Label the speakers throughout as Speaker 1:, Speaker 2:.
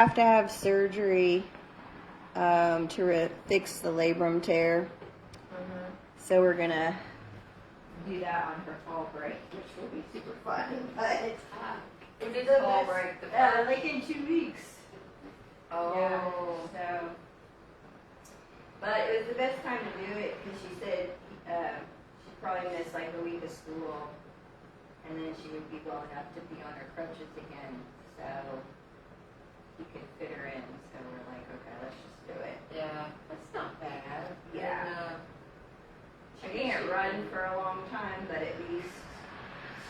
Speaker 1: Have to have surgery to fix the labrum tear. So we're gonna do that on her fall break, which will be super fun. But
Speaker 2: when did the fall break?
Speaker 1: Like in 2 weeks.
Speaker 2: Oh.
Speaker 1: Yeah, so. But it was the best time to do it because she said she'd probably miss like a week of school, and then she would be well enough to be on her crutches again. So he could fit her in. So we're like, okay, let's just do it.
Speaker 2: Yeah, that's not bad.
Speaker 1: Yeah.
Speaker 2: And,
Speaker 1: she can't run for a long time, but at least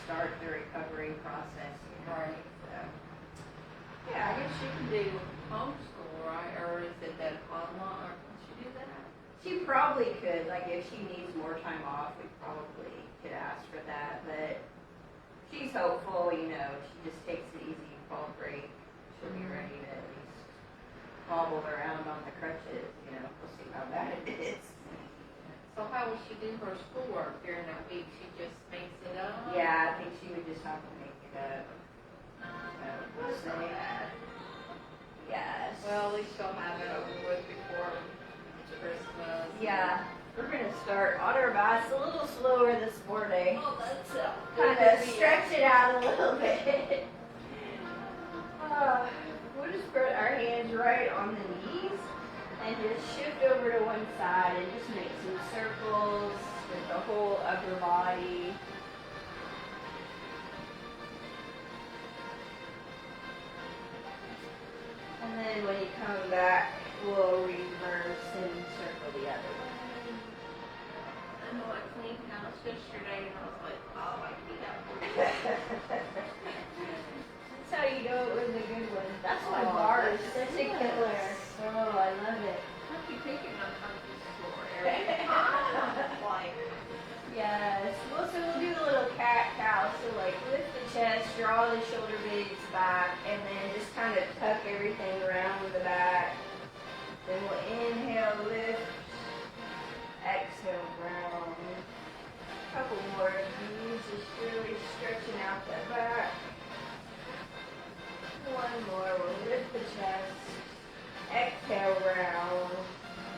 Speaker 1: start the recovery process.
Speaker 2: Right.
Speaker 1: So.
Speaker 2: Yeah, I guess she can do homeschool, right? Or is it that online? Or can she do that?
Speaker 1: She probably could. Like, if she needs more time off, we probably could ask for that. But she's hopeful, you know. She just takes it easy, fall break. She'll be ready to at least hobble around on the crutches. You know, we'll see how bad it is.
Speaker 2: So how will she do her schoolwork during that week? She just makes it up?
Speaker 1: Yeah, I think she would just have to make it up. So we'll see. Yes.
Speaker 2: Well, at least she'll have it over with before Christmas.
Speaker 1: Yeah. We're going to start on our bus a little slower this morning.
Speaker 2: Oh, that's
Speaker 1: kind of stretch it out a little bit. We'll just put our hands right on the knees and just shift over to one side and just make some circles with the whole upper body. And then when you come back, we'll reverse and circle the other way.
Speaker 2: I know I cleaned house yesterday and I was like, oh, I need that.
Speaker 1: That's how you know it was a good one. That's why Barre is such a killer. Oh, I love it.
Speaker 2: I keep thinking I'm on this floor every time. Like,
Speaker 1: yes. Well, so we'll do a little cat-cow. So, like, lift the chest, draw the shoulder blades back, and then just kind of tuck everything around the back. Then we'll inhale, lift, exhale, ground. A couple more of these, just really stretching out the back. One more, we'll lift the chest, exhale, round.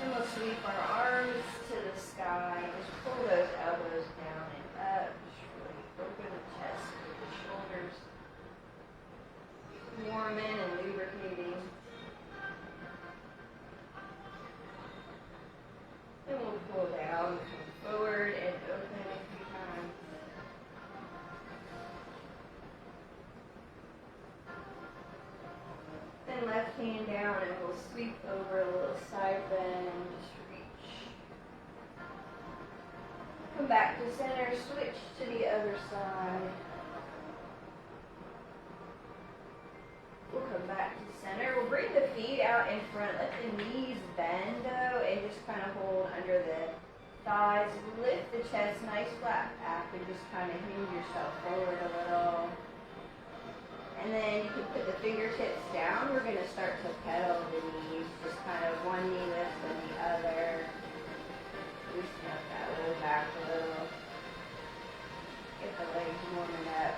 Speaker 1: Then we'll sweep our arms to the sky. Just pull those elbows down and up. Just really open the chest with the shoulders. Warming and lubricating. Then we'll pull down, come forward, and open a few times. Then left hand down, and we'll sweep over a little side bend, just reach. Come back to center, switch to the other side. We'll come back to center. We'll bring the feet out in front. Let the knees bend, though, and just kind of hold under the thighs. Lift the chest, nice flat back, and just kind of hinge yourself forward a little. And then you can put the fingertips down. We're going to start to pedal the knees, just kind of one knee lift and the other. Loosen up that low back a little. Get the legs warming up.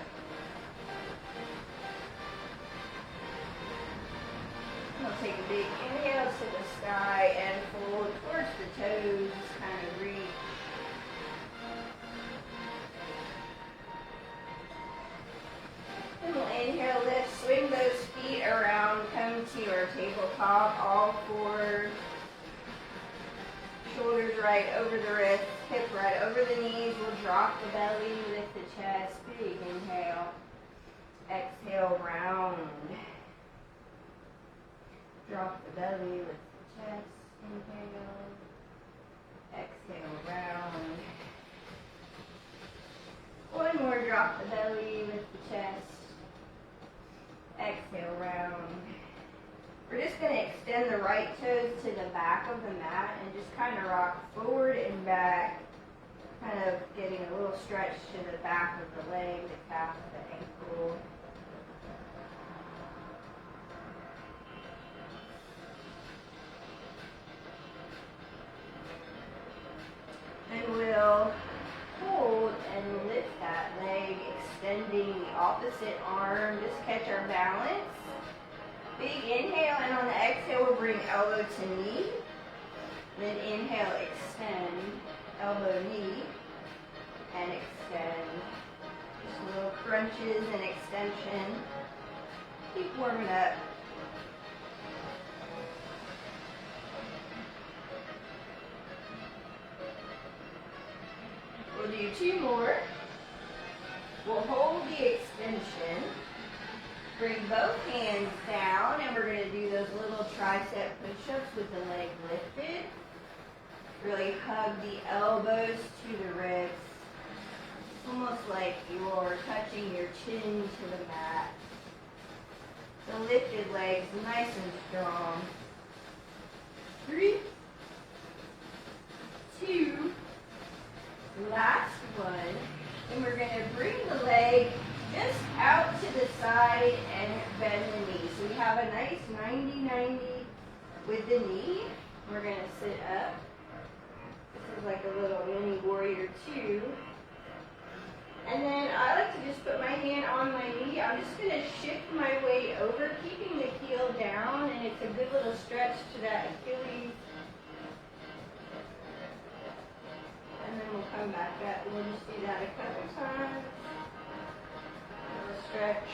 Speaker 1: We'll take a big inhale to the sky and fold towards the toes, just kind of reach. And we'll inhale, lift, swing those feet around, come to your tabletop, all fours. Shoulders right over the wrists, hip right over the knees. We'll drop the belly, lift the chest, big inhale. Exhale, round. Drop the belly, lift the chest, inhale. Exhale, round. One more, drop the belly, lift the chest. Exhale, round. We're just going to extend the right toes to the back of the mat and just kind of rock forward and back, kind of getting a little stretch to the back of the leg, the calf, the ankle. And we'll hold and lift that leg, extending the opposite arm. Just catch our balance. Big inhale, and on the exhale, we'll bring elbow to knee. Then inhale, extend, elbow, knee, and extend. Just little crunches and extension. Keep warming up. We'll do 2 more. We'll hold the extension. Bring both hands down, and we're going to do those little tricep push-ups with the leg lifted. Really hug the elbows to the ribs. Almost like you're touching your chin to the mat. The lifted legs nice and strong. 3, 2, last one. And we're going to bring the leg just out to the side and bend the knee. So we have a nice 90-90 with the knee. We're going to sit up. This is like a little mini warrior 2. And then I like to just put my hand on my knee. I'm just going to shift my weight over, keeping the heel down, and it's a good little stretch to that Achilles. And then we'll come back up, and we'll just do that a couple times. Little stretch.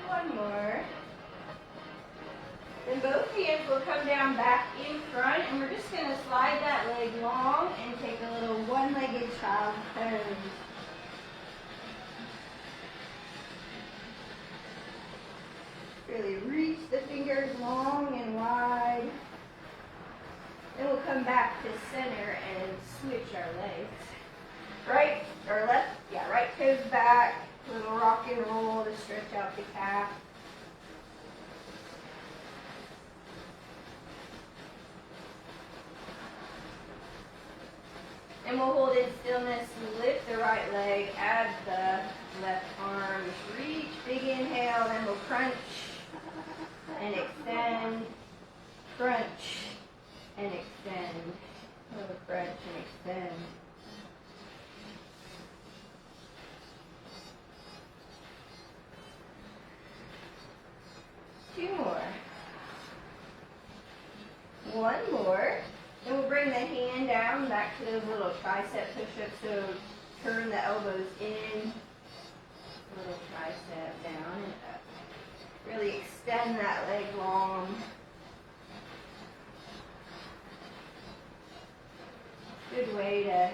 Speaker 1: One more. Then both hands will come down back in front, and we're just going to slide that leg long and take a little one-legged child pose. Really reach the fingers long and wide. Then we'll come back to center and switch our legs. Right or left, right toes back. Little rock and roll to stretch out the calf. And we'll hold in stillness, lift the right leg, add the left arm, just reach, big inhale, then we'll crunch and extend, crunch and extend, a little crunch and extend. Two more. One more. Then we'll bring the hand down back to those little tricep push-ups. So turn the elbows in, little tricep down and up. Really extend that leg long. Good way to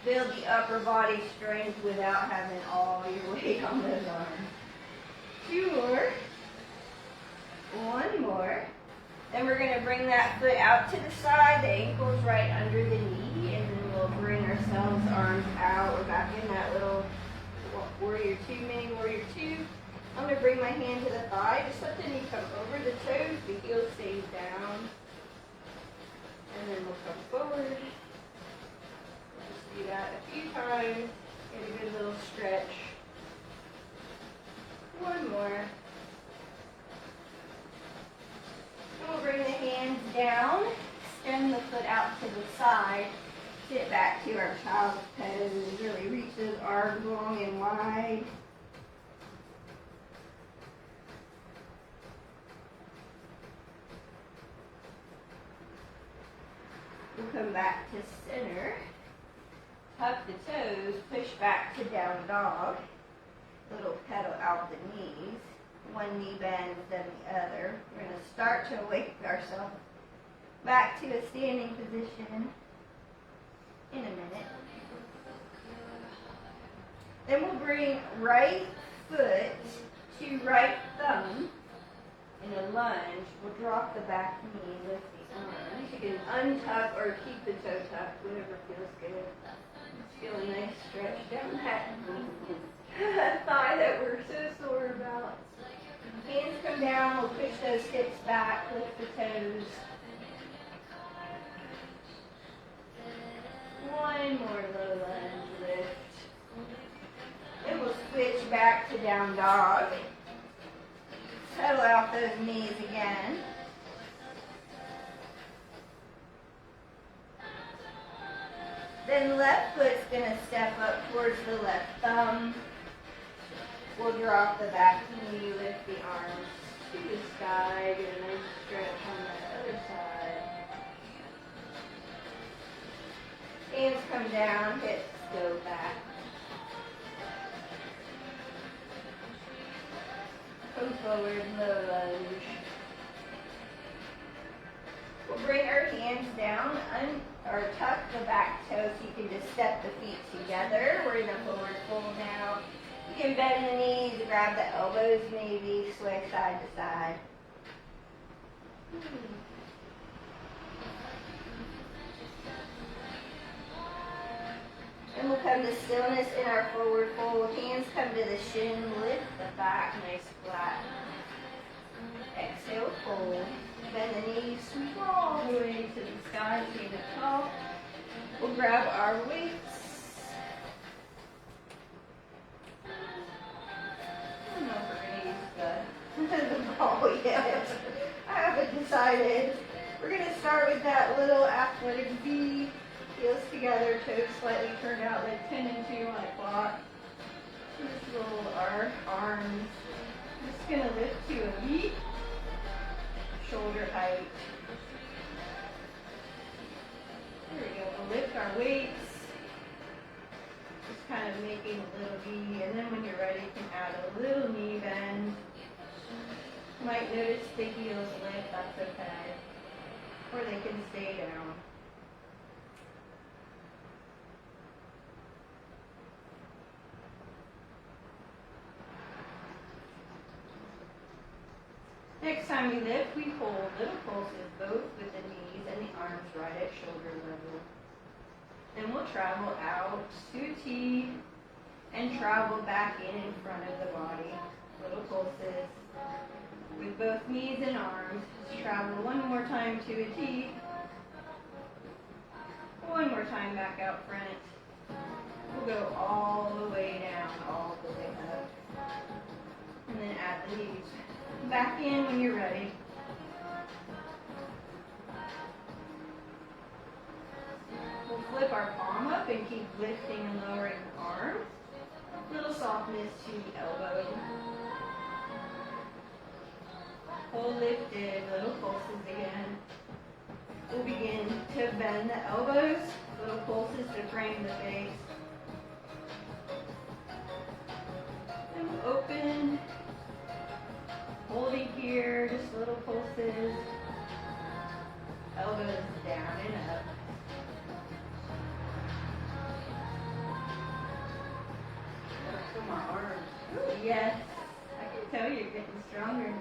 Speaker 1: build the upper body strength without having all your weight on those arms. Two more. One more. Then we're going to bring that foot out to the side, the ankle's right under the knee, and then we'll bring ourselves arms out. We're back in that little warrior 2, mini warrior 2. I'm going to bring my hand to the thigh, just let the knee come over the toes, the heel stays down. And then we'll come forward. Just do that a few times, get a good little stretch. One more. And we'll bring the hands down, extend the foot out to the side, sit back to our child's pose, really reach those arms long and wide. We'll come back to center, tuck the toes, push back to down dog, little pedal out the knees. One knee bends, then the other. We're going to start to wake ourselves back to a standing position in a minute. Then we'll bring right foot to right thumb in a lunge. We'll drop the back knee, lift the arms. You can untuck or keep the toe tucked, whatever feels good. Just feel a nice stretch down that thigh that we're so sore about. Hands come down, we'll push those hips back, lift the toes. One more low lunge lift. Then we'll switch back to down dog. Pedal out those knees again. Then left foot's going to step up towards the left thumb. We'll drop the back knee, lift the arms. to the sky, get a nice stretch on the other side. Hands come down, hips go back. Go forward, low lunge. We'll bring our hands down or tuck the back toe so you can just step the feet together. We're in a forward fold now. You can bend the knees, grab the elbows maybe, sway side to side. And we'll come to stillness in our forward fold. Hands come to the shin, lift the back, nice flat. Exhale, fold. Bend the knees, sweep all the way to the sky, stand up tall. We'll grab our weights. I don't know if we're going to use the ball yet. I haven't decided. We're going to start with that little athletic V. Heels together, toes slightly turned out like 10 and 2 on a clock. Just roll our arms. Just going to lift to a V. Shoulder height. There we go. We'll lift our weights. Just kind of making a little V. And then when you're ready, you can add a little knee bend. You might notice the heels lift. That's okay. Or they can stay down. Next time we lift, we hold little pulses both with the knees and the arms right at shoulder level. Then we'll travel out to a T and travel back in front of the body. Little pulses with both knees and arms. Just travel one more time to a T. One more time back out front. We'll go all the way down, all the way up. And then add the knees. Back in when you're ready. We'll flip our palm up and keep lifting and lowering the arms. Little softness to the elbow. Hold lifted, little pulses again. We'll begin to bend the elbows, little pulses to frame the face. And we'll open. Holding here, just little pulses. Elbows down and up.
Speaker 2: For my arms.
Speaker 1: Yes, I can tell you're getting stronger.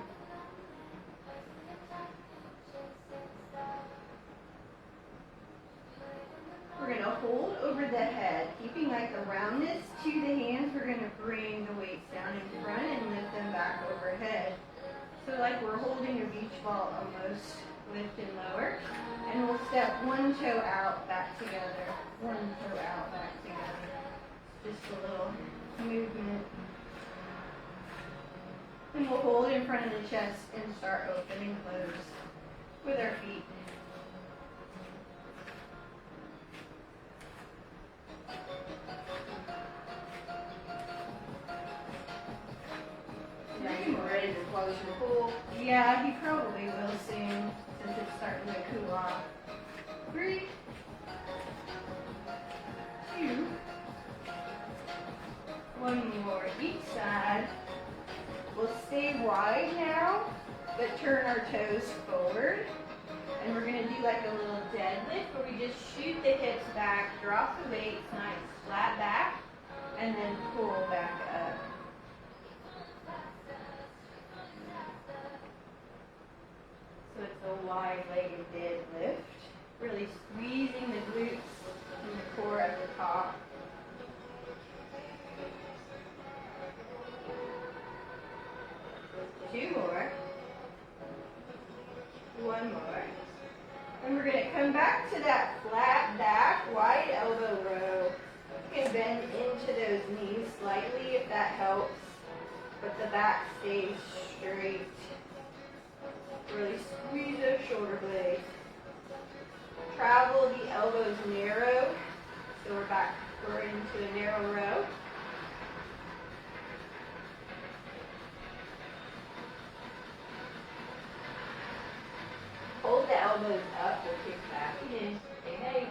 Speaker 1: We're going to hold over the head, keeping like a roundness to the hands. We're going to bring the weights down in front and lift them back overhead. So like we're holding a beach ball almost, lift and lower. And we'll step one toe out, back together. One toe out, back together. Just a little movement. And we'll hold in front of the chest and start open and close with our feet.
Speaker 2: Ready to close your pool?
Speaker 1: Yeah, he probably will soon, since it's starting to cool off. 3, 2, 1 more each side. We'll stay wide now, but turn our toes forward. And we're going to do like a little deadlift where we just shoot the hips back, drop the weights, nice flat back, and then pull back up. So it's a wide-legged deadlift, really squeezing the glutes and the core at the top. Two more. One more. And we're going to come back to that flat back, wide elbow row. You can bend into those knees slightly if that helps, but the back stays straight. Really squeeze those shoulder blades. Travel the elbows narrow. So we're into a narrow row. the elbows up, we'll kick back. Hey, hey.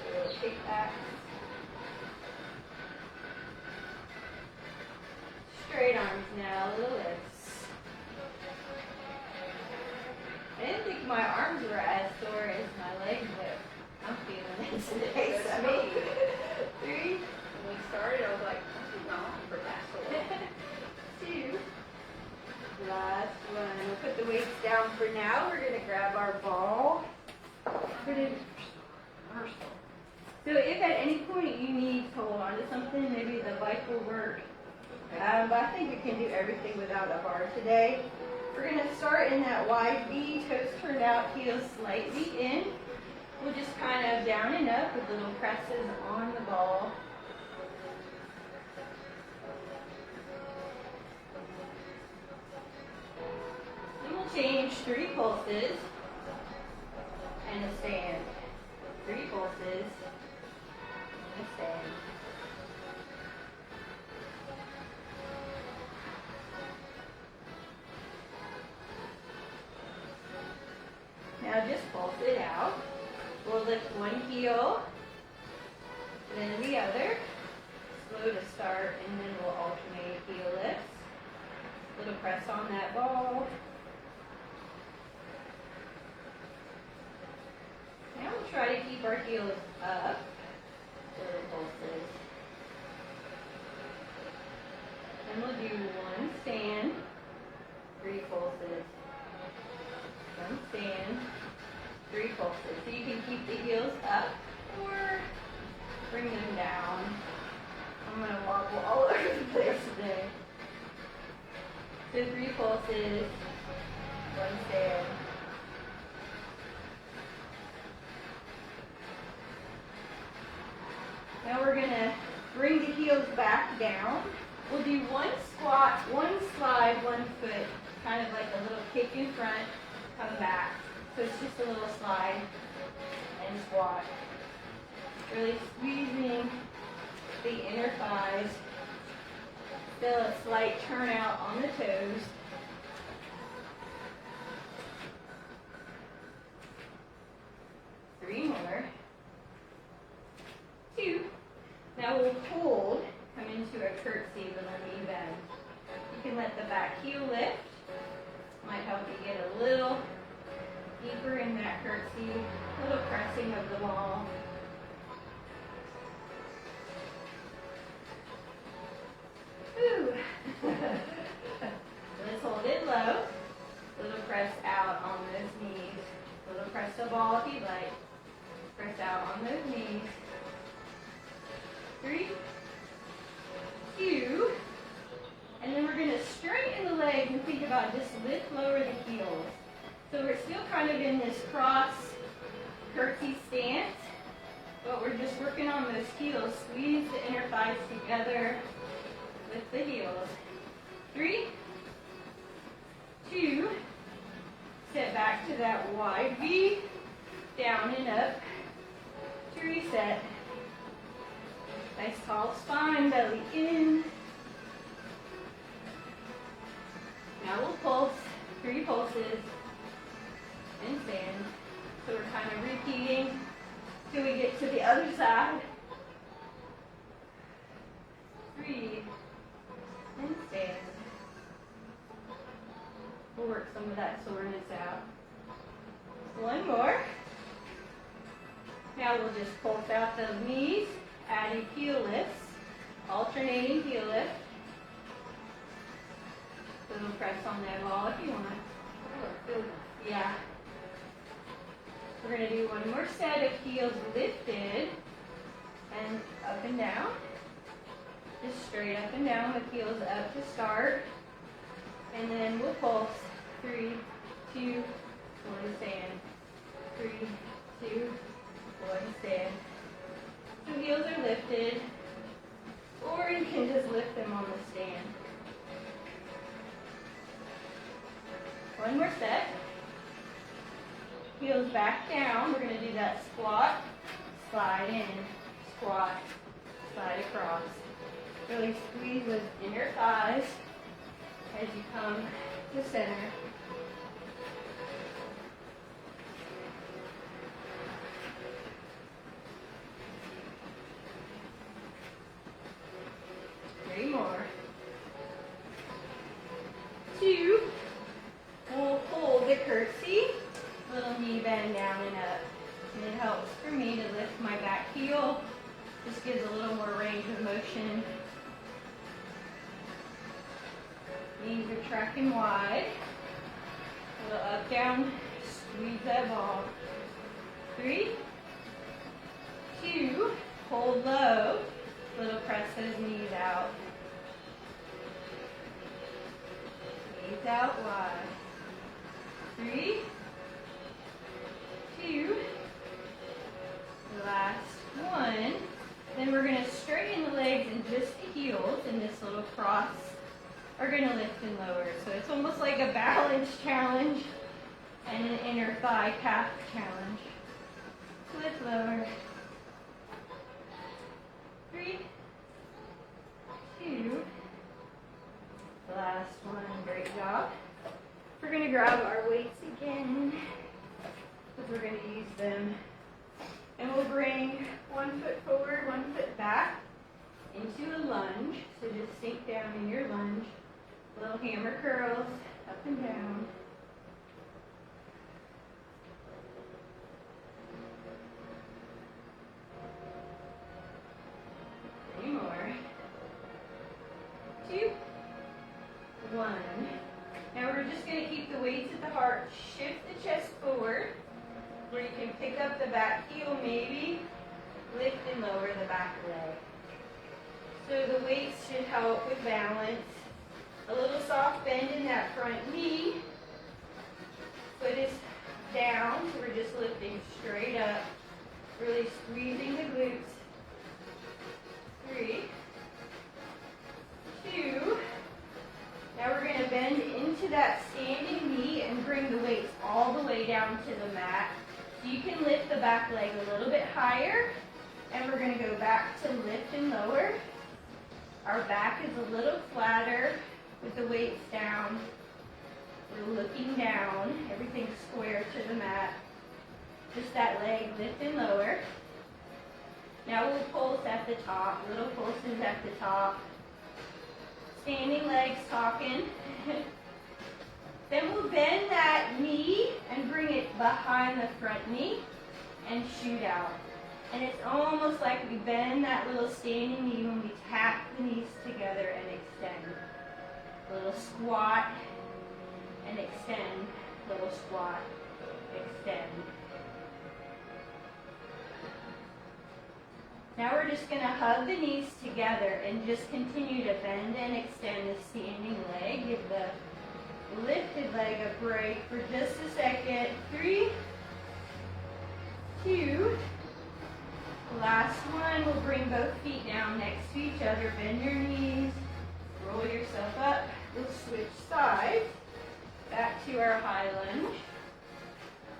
Speaker 1: A little kick back. Straight arms now, little lifts. I didn't think my arms were as sore as my legs, but I'm feeling it today.
Speaker 2: That's
Speaker 1: So.
Speaker 2: me.
Speaker 1: 3,
Speaker 2: When we started, I was like, what's going on for that so long?
Speaker 1: 2. Last one. We'll put the weights down for now. We're going to grab our ball. Put it. So if at any point you need to hold on to something, maybe the bike will work. But I think we can do everything without a bar today. We're going to start in that wide V, toes turned out, heels slightly in. We'll just kind of down and up with little presses on the ball. Then we'll change 3 pulses and a stand. 3 pulses and a stand. Now just pulse it out. We'll lift one heel, then the other. Slow to start, and then we'll alternate heel lifts. Little press on that ball. Now we'll try to keep our heels up. Little pulses. Then we'll do 1 stand, 3 pulses. 1 stand, 3 pulses. So you can keep the heels up or bring them down. I'm going to wobble all over the place today. So 3 pulses, 1 stand. Now we're going to bring the heels back down. We'll do 1 squat, 1 slide, 1 foot, kind of like a little kick in front, come back. So it's just a little slide and squat. Really squeezing the inner thighs. Feel a slight turnout on the toes. Three more. 2. Now we'll hold, come into a curtsy with our knee bend. You can let the back heel lift. Might help you get a little deeper in that curtsy, a little pressing of the ball. Whew. Let's hold it low. Little press out on those knees. Little press the ball if you'd like. Press out on those knees. 3, 2, and then we're going to straighten the legs and think about just lift, lower the heels. So we're still kind of in this cross curtsy stance, but we're just working on those heels. Squeeze the inner thighs together with the heels. 3, 2, step back to that wide V, down and up to reset. Nice tall spine, belly in. Now we'll pulse, 3 pulses, and stand. So we're kind of repeating till we get to the other side. 3, and stand. We'll work some of that soreness out. 1 more. Now we'll just pulse out the knees, adding heel lifts, alternating heel lift. Little press on that ball if you want. Yeah. We're going to do 1 more set of heels lifted and up and down. Just straight up and down with heels up to start. And then we'll pulse. 3, 2, 1, stand. 3, 2, 1, stand. So heels are lifted, or you can just lift them on the stand. 1 more set. Heels back down. We're going to do that squat, slide in, squat, slide across. Really squeeze those inner thighs as you come to center. Three more. Two. We'll hold the curtsy. Little knee bend down and up. And it helps for me to lift my back heel. Just gives a little more range of motion. Knees are tracking wide. A little up, down, squeeze that ball. 3, 2, hold low. Little press those knees out. Knees out wide. 3, 2, the last one. Then we're going to straighten the legs and just the heels in this little cross are going to lift and lower. So it's almost like a balance challenge and an inner thigh calf challenge. Lift lower. 3, 2, the last one. Great job. We're going to grab our weights again because we're going to use them. And we'll bring 1 foot forward, 1 foot back into a lunge. So just sink down in your lunge. Little hammer curls up and down. Three more. 2, 1. Now we're just going to keep the weights at the heart. Shift the chest forward, where you can pick up the back heel maybe, lift and lower the back leg. So the weights should help with balance. A little soft bend in that front knee. Foot is down, so we're just lifting straight up, really squeezing the glutes. 3, 2. Now we're going to bend into that standing knee and bring the weights all the way down to the mat. So you can lift the back leg a little bit higher, and we're going to go back to lift and lower. Our back is a little flatter with the weights down. We're looking down, everything's square to the mat. Just that leg lift and lower. Now we'll pulse at the top, little pulses at the top. Standing legs talking. Then we'll bend that knee and bring it behind the front knee and shoot out. And it's almost like we bend that little standing knee when we tap the knees together and extend. A little squat and extend. Little squat, extend. Now we're just going to hug the knees together and just continue to bend and extend the standing leg. Give the lifted leg a break for just a second. 3, 2. Last one. We'll bring both feet down next to each other. Bend your knees. Roll yourself up. We'll switch sides. Back to our high lunge.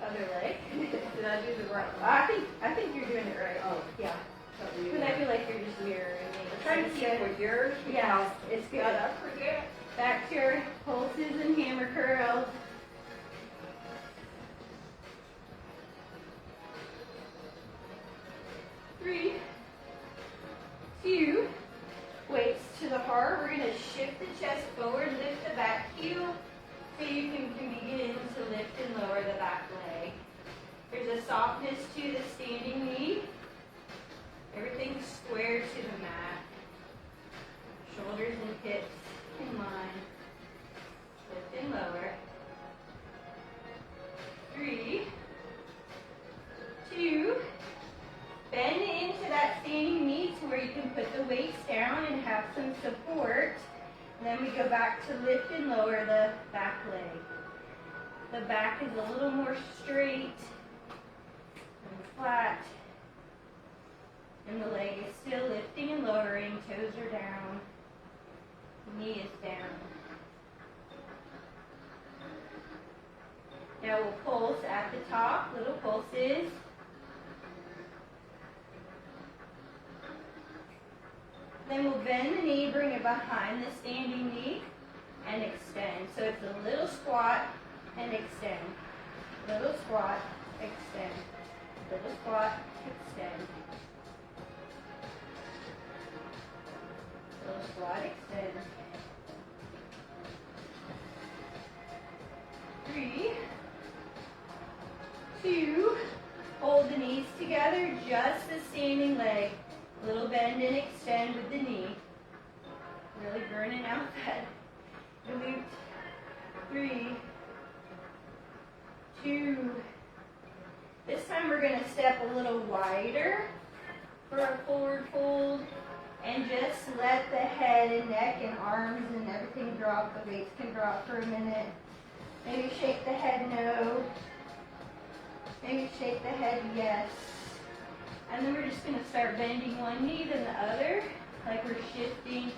Speaker 1: Other leg. Did I do the right one? I think you're doing it right. Oh, yeah. Because I feel like you're just mirroring me.
Speaker 2: I'm trying to see with yours.
Speaker 1: Yeah, it's good.
Speaker 2: I forget.
Speaker 1: Back to your pulses and hammer curls. 3, 2. Weights to the heart. We're going to shift the chest forward, lift the back heel, so you can begin to lift and lower the back leg. There's a softness to the standing knee. Everything's square to the mat. Shoulders and hips in line. Lift and lower. 3, 2. Bend into that standing knee to where you can put the weights down and have some support. And then we go back to lift and lower the back leg. The back is a little more straight and flat. And the leg is still lifting and lowering. Toes are down. Knee is down. Now we'll pulse at the top, little pulses. Then we'll bend the knee, bring it behind the standing knee. and extend. So it's a little squat and extend. Little squat, extend. Little squat, extend. Little squat, extend. 3, 2, hold the knees together, just the standing leg. Little bend and extend with the knee. Really burning out that glute. 3, 2. This time we're going to step a little wider for a forward fold and just let the head and neck and arms and everything drop. The weights can drop for a minute. Maybe shake the head no. Maybe shake the head yes. And then we're just going to start bending one knee then the other, like we're shifting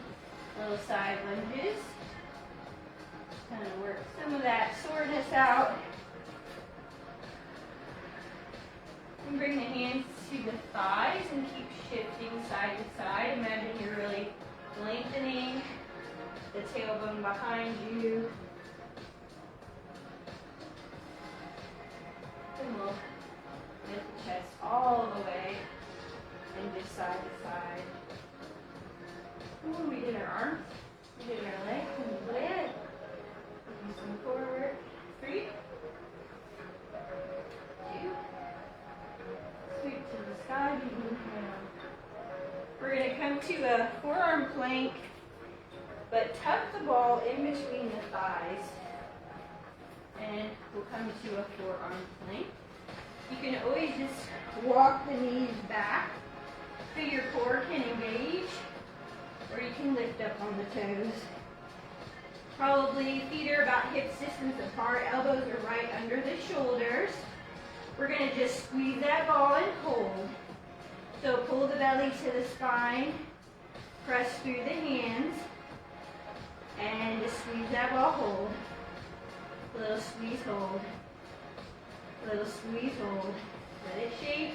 Speaker 1: little side lunges. Kind of work some of that soreness out. And bring the hands to the thighs and keep shifting side to side. Imagine you're really lengthening the tailbone behind you. And we'll lift the chest all the way and just side to side. Ooh, we did our arms, we did our legs, and we did. Do some forward. 3, 2. Sweep to the side and move down. We're going to come to a forearm plank, but tuck the ball in between the thighs. And we'll come to a forearm plank. You can always just walk the knees back so your core can engage, or you can lift up on the toes. Probably feet are about hip distance apart, elbows are right under the shoulders. We're going to just squeeze that ball and hold. So pull the belly to the spine, press through the hands, and just squeeze that ball, hold. Little squeeze, hold. Little squeeze, hold. Let it shake.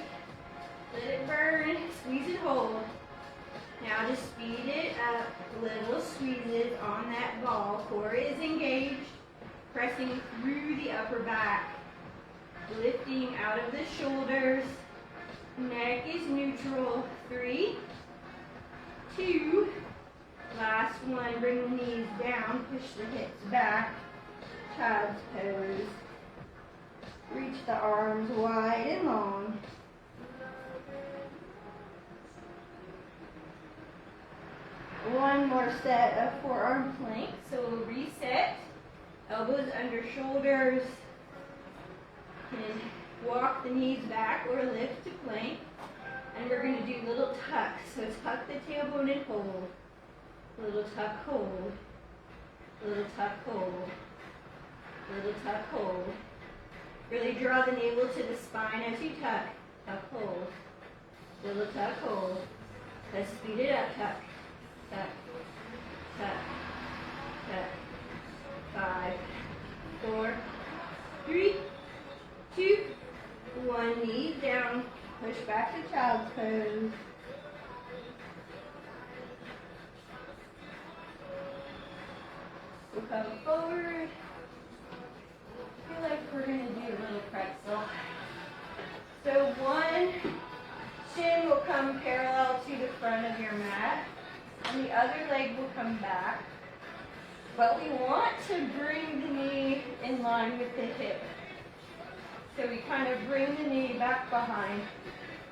Speaker 1: Let it burn. Squeeze and hold. Now just speed it up. Little squeezes on that ball. Core is engaged. Pressing through the upper back. Lifting out of the shoulders. Neck is neutral. 3, 2. Last one. Bring the knees down. Push the hips back. Child's pose. Reach the arms wide and long. One more set of forearm planks. So we'll reset. Elbows under shoulders. And walk the knees back or lift to plank. And we're going to do little tucks. So tuck the tailbone and hold. Little tuck, hold. Little tuck, hold. Little tuck, hold. Really draw the navel to the spine as you tuck. Tuck, hold. Little tuck, hold. Let's speed it up. Tuck, tuck, tuck, tuck. 5, 4, 3, 2, 1. Knees down. Push back to child's pose. We'll come forward. I feel like we're going to do a little pretzel. So one shin will come parallel to the front of your mat, and the other leg will come back. But we want to bring the knee in line with the hip. So we kind of bring the knee back behind,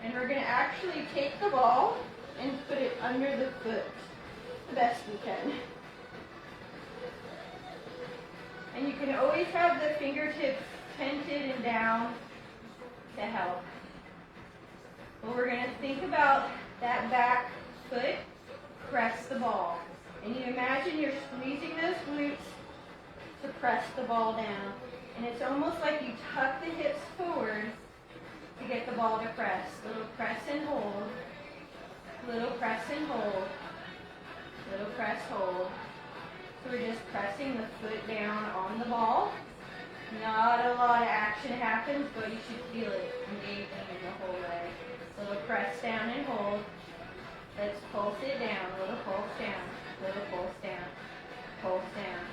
Speaker 1: and we're going to actually take the ball and put it under the foot the best we can. And you can always have the fingertips tented and down to help. But we're going to think about that back foot, press the ball. And you imagine you're squeezing those glutes to press the ball down. And it's almost like you tuck the hips forward to get the ball to press. Little press and hold. Little press and hold. Little press, hold. So we're just pressing the foot down on the ball. Not a lot of action happens, but you should feel it engaging in the whole leg. Little press down and hold. Let's pulse it down. Little pulse down. Little pulse down. Pulse down.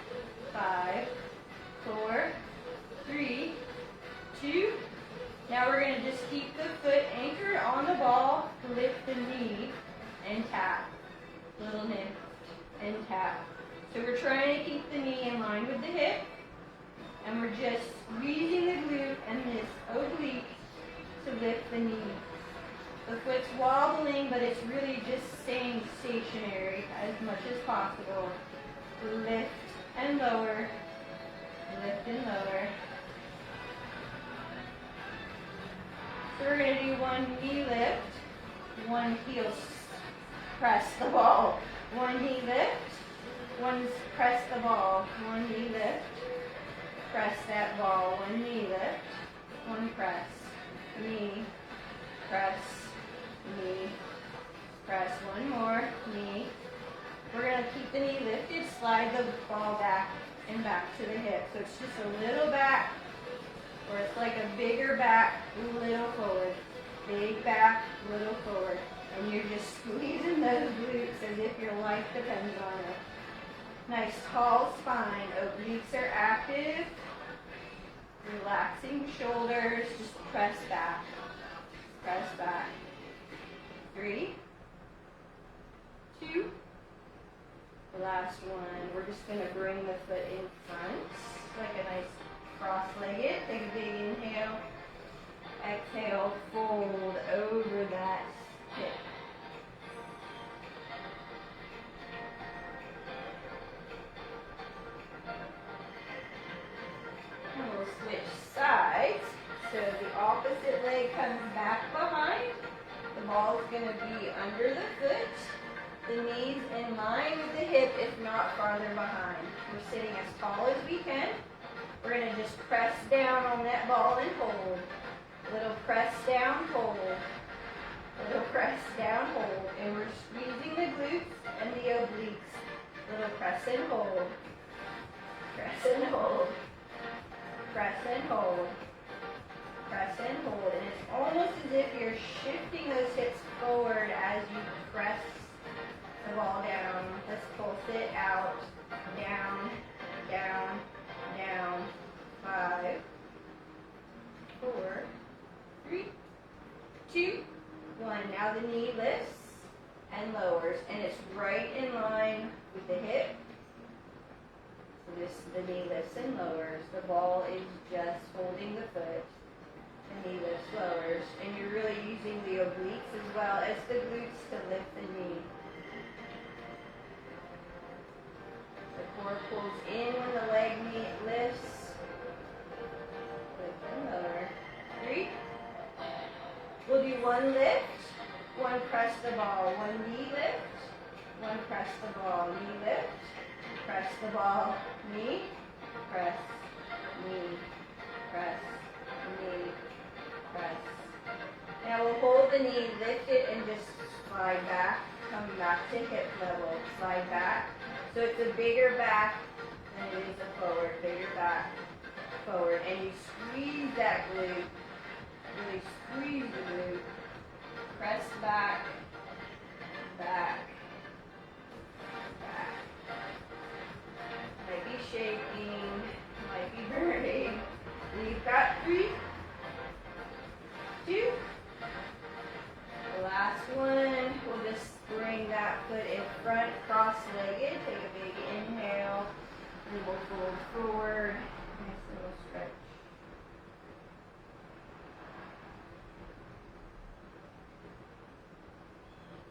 Speaker 1: tap. So we're trying to keep the knee in line with the hip, and we're just squeezing the glute and this oblique to lift the knee. The foot's wobbling, but it's really just staying stationary as much as possible. Lift and lower, lift and lower. So we're going to do one knee lift, one heel press the ball, one knee lift, one press the ball, one knee lift, press that ball, one knee lift, one press, knee, press, knee, press, one more, knee. We're going to keep the knee lifted, slide the ball back and back to the hip. So it's just a little back, or it's like a bigger back, little forward. Big back, little forward. And you're just squeezing those glutes as if your life depends on it. Nice tall spine, obliques are active. Relaxing shoulders, just press back. Press back. 3, 2, the last one. We're just going to bring the foot in front, like a nice cross-legged. Take a big inhale. Exhale, fold over that hip. And we'll switch sides. So the opposite leg comes back behind. The ball is going to be under the foot. The knees in line with the hip, if not farther behind. We're sitting as tall as we can. We're going to just press down on that ball and hold. Little press down, hold. Little press down, hold. And we're squeezing the glutes and the obliques. Little press and hold. Press and hold. Press and hold. Press and hold. And it's almost as if you're shifting those hips forward as you press the ball down. Let's pulse it out. Down, down, down. 5, 4, 3, 2, 1. Now the knee lifts and lowers, and it's right in line with the hip. So the knee lifts and lowers. The ball is just holding the foot. The knee lifts, lowers, and you're really using the obliques as well as the glutes to lift the knee. The core pulls in when the leg lifts. Lift and lower. 3. We'll do one lift, one press the ball, one knee lift, one press the ball, knee lift, press the ball, knee, press, knee, press, knee, press. Now we'll hold the knee, lift it, and just slide back, come back to hip level, slide back. So it's a bigger back than it is a forward, bigger back, forward, and you squeeze that glute. Really squeeze the glute. Press back, back, back. Might be shaking, might be burning. We've got 3, 2. The last one, we'll just bring that foot in front, cross-legged. Take a big inhale, and we'll fold forward. Nice little stretch.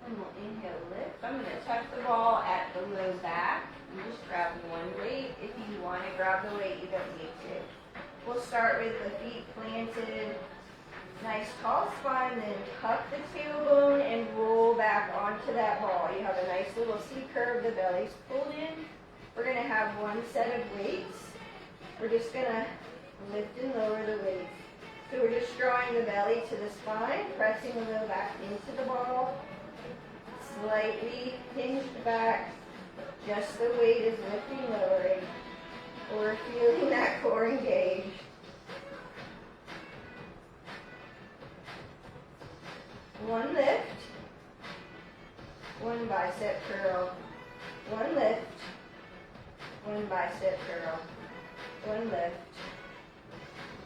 Speaker 1: And we'll inhale, lift. I'm going to tuck the ball at the low back. You just grab one weight. If you want to grab the weight, you don't need to. We'll start with the feet planted. Nice tall spine, then tuck the tailbone and roll back onto that ball. You have a nice little C curve, the belly's pulled in. We're going to have one set of weights. We're just going to lift and lower the weights. So we're just drawing the belly to the spine, pressing the low back into the ball. Slightly hinged back, just the weight is lifting, lowering. We're feeling that core engaged. One lift, one bicep curl, one lift, one bicep curl, one lift,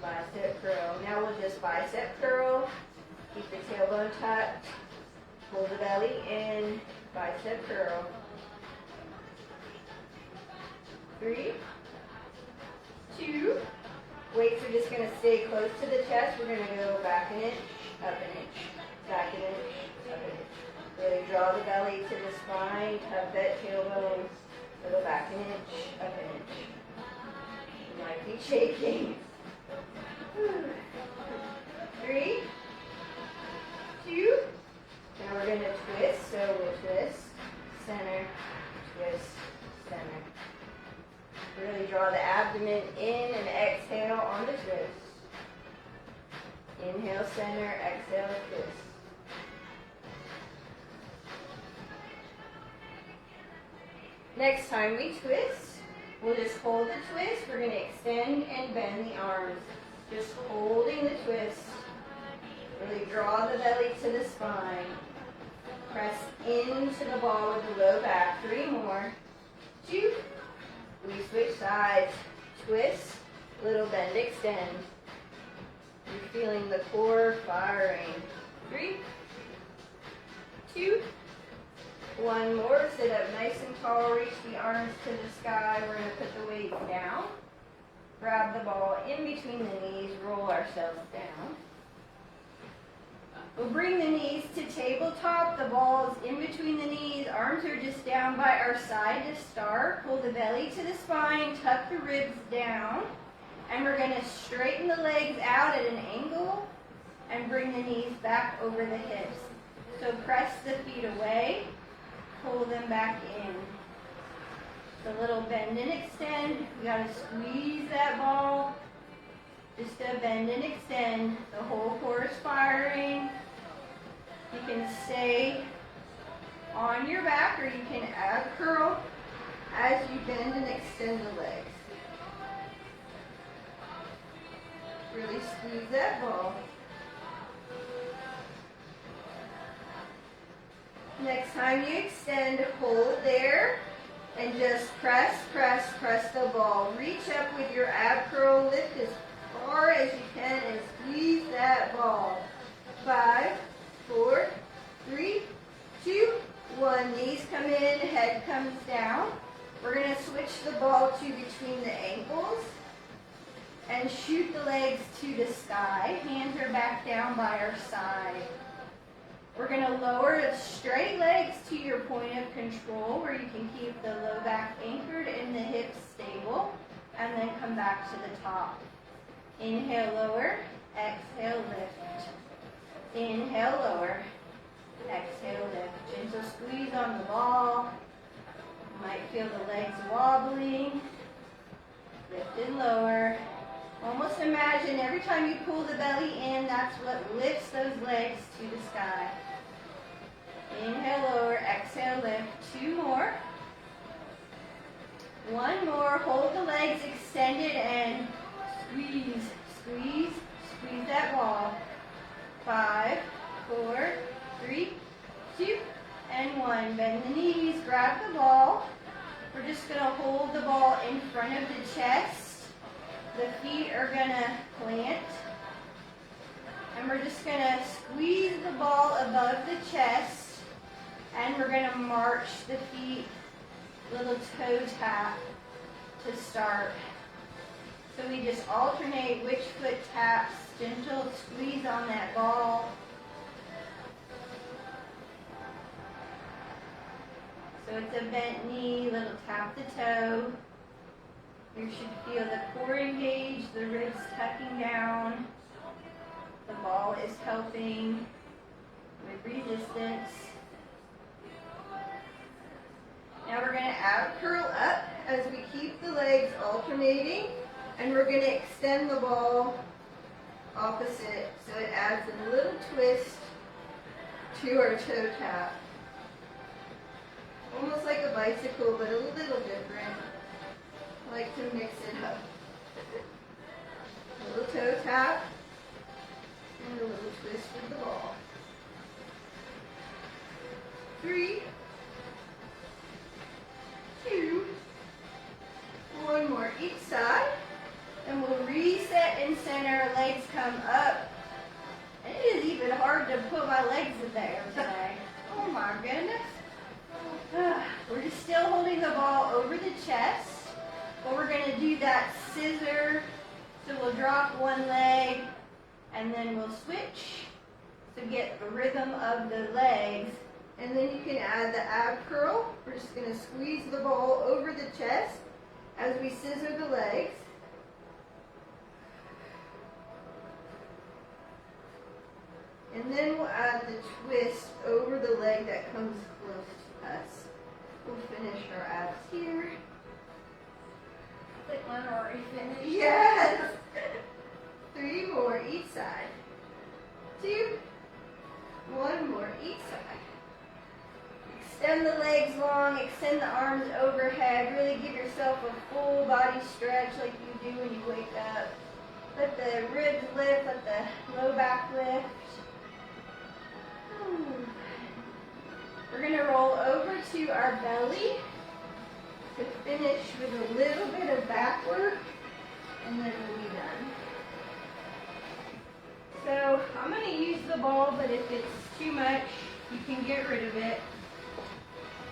Speaker 1: bicep curl. Now we'll just bicep curl, keep the tailbone tucked. Pull the belly in, bicep curl. 3, 2. Weights are just going to stay close to the chest. We're going to go back an inch, up an inch, back an inch, up an inch. Really draw the belly to the spine, tuck that tailbone, go back an inch, up an inch. You might be shaking. 3, 2. Now we're going to twist. So we'll twist, center, twist, center. Really draw the abdomen in and exhale on the twist. Inhale, center, exhale, twist. Next time we twist, we'll just hold the twist. We're going to extend and bend the arms. Just holding the twist. Really draw the belly to the spine. Press into the ball with the low back. 3 more. 2. We switch sides. Twist, little bend, extend. You're feeling the core firing. 3, 2, 1 more. Sit up nice and tall. Reach the arms to the sky. We're going to put the weight down. Grab the ball in between the knees. Roll ourselves down. We'll bring the knees to tabletop. The ball is in between the knees. Arms are just down by our side to start. Pull the belly to the spine. Tuck the ribs down. And we're going to straighten the legs out at an angle and bring the knees back over the hips. So press the feet away. Pull them back in. The little bend and extend. We got to squeeze that ball. Just a bend and extend. The whole core is firing. You can stay on your back or you can add curl as you bend and extend the legs. Really squeeze that ball. Next time you extend, hold there and just press, press, press the ball. Reach up with your ab curl, lift as far as you can and squeeze that ball. 5, 4, 3, 2, 1. Knees come in, head comes down. We're going to switch the ball to between the ankles and shoot the legs to the sky. Hands are back down by our side. We're going to lower the straight legs to your point of control where you can keep the low back anchored and the hips stable, and then come back to the top. Inhale, lower. Exhale, lift. Inhale, lower. Exhale, lift. Gentle squeeze on the ball. You might feel the legs wobbling. Lift and lower. Almost imagine every time you pull the belly in, that's what lifts those legs to the sky. Inhale, lower. Exhale, lift. 2 more. 1 more. Hold the legs extended and squeeze, squeeze, squeeze that ball. 5, 4, 3, 2, and 1. Bend the knees, grab the ball. We're just going to hold the ball in front of the chest. The feet are going to plant. And we're just going to squeeze the ball above the chest. And we're going to march the feet, little toe tap to start. So we just alternate which foot taps, gentle squeeze on that ball. So it's a bent knee, little tap the toe. You should feel the core engage, the ribs tucking down. The ball is helping with resistance. Now we're going to ab curl up as we keep the legs alternating. And we're going to extend the ball opposite, so it adds a little twist to our toe tap. Almost like a bicycle, but a little different. I like to mix it up. A little toe tap and a little twist with the ball. 3, 2, 1 more each side. And we'll reset and center, legs come up. And it is even hard to put my legs in there today. Oh my goodness. We're just still holding the ball over the chest. to do that scissor. So we'll drop one leg and then we'll switch to get the rhythm of the legs. And then you can add the ab curl. We're just going to squeeze the ball over the chest as we scissor the legs. And then we'll add the twist over the leg that comes close to us. We'll finish our abs here.
Speaker 2: I think mine already finished.
Speaker 1: Yes! 3 more each side. 2. 1 more each side. Extend the legs long, extend the arms overhead. Really give yourself a full body stretch like you do when you wake up. Let the ribs lift, let the low back lift. We're going to roll over to our belly to finish with a little bit of back work, and then we'll be done. So I'm going to use the ball, but if it's too much, you can get rid of it.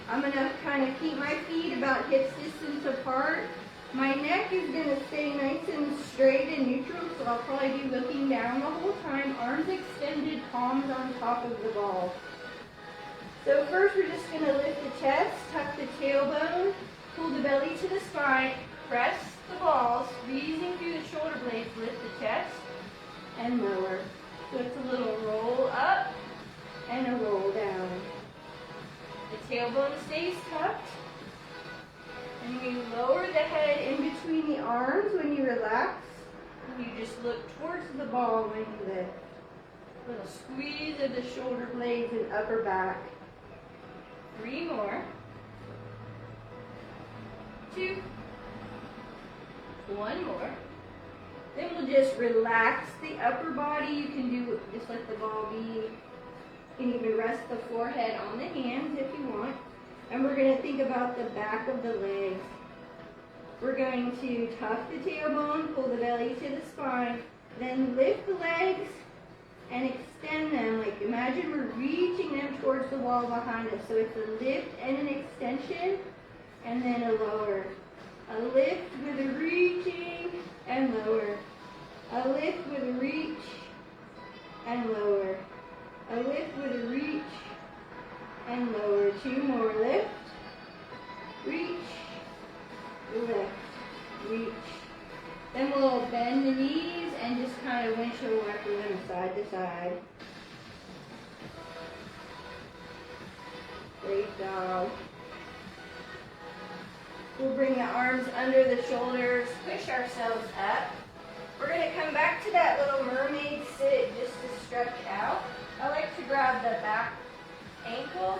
Speaker 1: I'm going to kind of keep my feet about hips distance apart. My neck is going to stay nice and straight and neutral, so I'll probably be looking down the whole time, arms extended, palms on top of the ball. So first we're just going to lift the chest, tuck the tailbone, pull the belly to the spine, press the balls, squeezing through the shoulder blades, lift the chest, and lower. So it's a little roll up and a roll down. The tailbone stays tucked. And you lower the head in between the arms when you relax. And you just look towards the ball when you lift. Little squeeze of the shoulder blades and upper back. 3 more. 2. 1 more. Then we'll just relax the upper body. You can do, just let the ball be. You can even rest the forehead on the hands if you want. And we're going to think about the back of the legs. We're going to tuck the tailbone, pull the belly to the spine, then lift the legs and extend them. Like imagine we're reaching them towards the wall behind us. So it's a lift and an extension, and then a lower. A lift with a reaching and lower. A lift with a reach and lower. A lift with a reach and lower. 2 more. Lift, reach, lift, reach. Then we'll bend the knees and just kind of windshield wiper them side to side. Great job. We'll bring the arms under the shoulders, push ourselves up. We're going to come back to that little mermaid sit just to stretch out. I like to grab the back ankle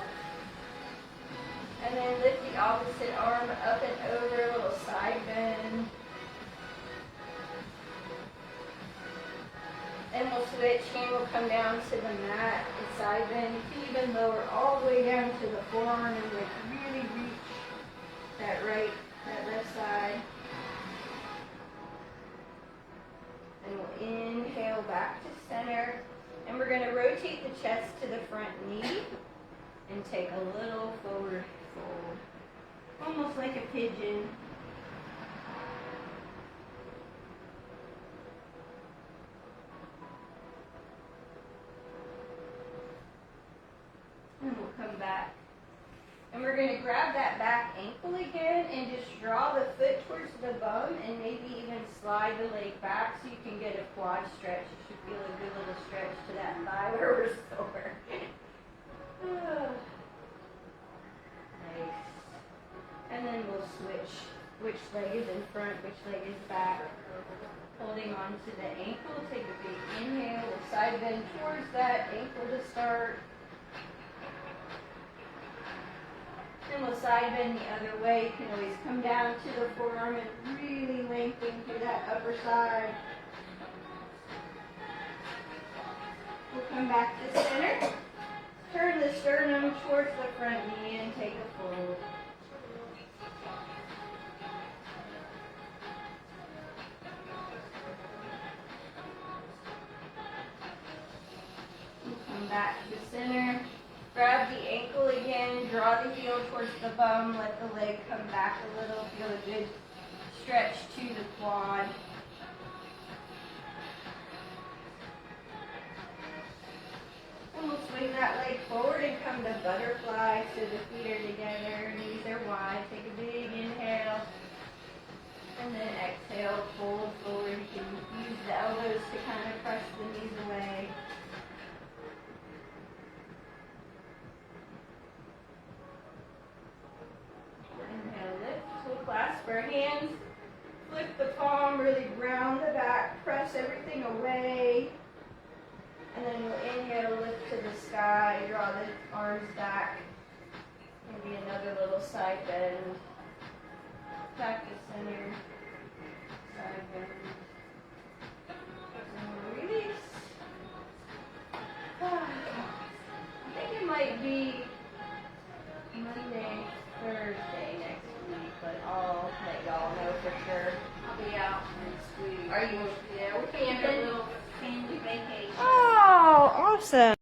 Speaker 1: and then lift the opposite arm up and over, a little side bend. Then we'll switch, hand will come down to the mat and side bend. You can even lower all the way down to the forearm and like really reach that left side. And we'll inhale back to center. And we're going to rotate the chest to the front knee and take a little forward fold. Almost like a pigeon. And we'll come back. And we're going to grab that back ankle again and just draw the foot towards the bum and maybe even slide the leg back so you can get a quad stretch. You should feel a good little stretch to that thigh where we're sore. Nice. And then we'll switch. Which leg is in front, which leg is back. Holding on to the ankle. Take a big inhale. We'll side bend towards that ankle to start. Then we'll side bend the other way. You can always come down to the forearm and really lengthen through that upper side. We'll come back to center. Turn the sternum towards the front knee and take a fold. We'll come back to center. Grab the ankle again, draw the heel towards the bum, let the leg come back a little, feel a good stretch to the quad. And we'll swing that leg forward and come to butterfly so the feet are together, knees are wide. Take a big inhale. And then exhale, fold forward. You can use the elbows to kind of press the knees away. Inhale, lift. We'll clasp our hands. Flip the palm, really ground the back. Press everything away. And then we'll inhale, lift to the sky. Draw the arms back. Maybe another little side bend. Back to center. Side bend. And release. I think it might be Monday, Thursday next week, but I'll let y'all know for sure.
Speaker 2: I'll be out next week.
Speaker 1: Are you?
Speaker 2: Yeah, we're taking a little family vacation.
Speaker 1: Oh, awesome.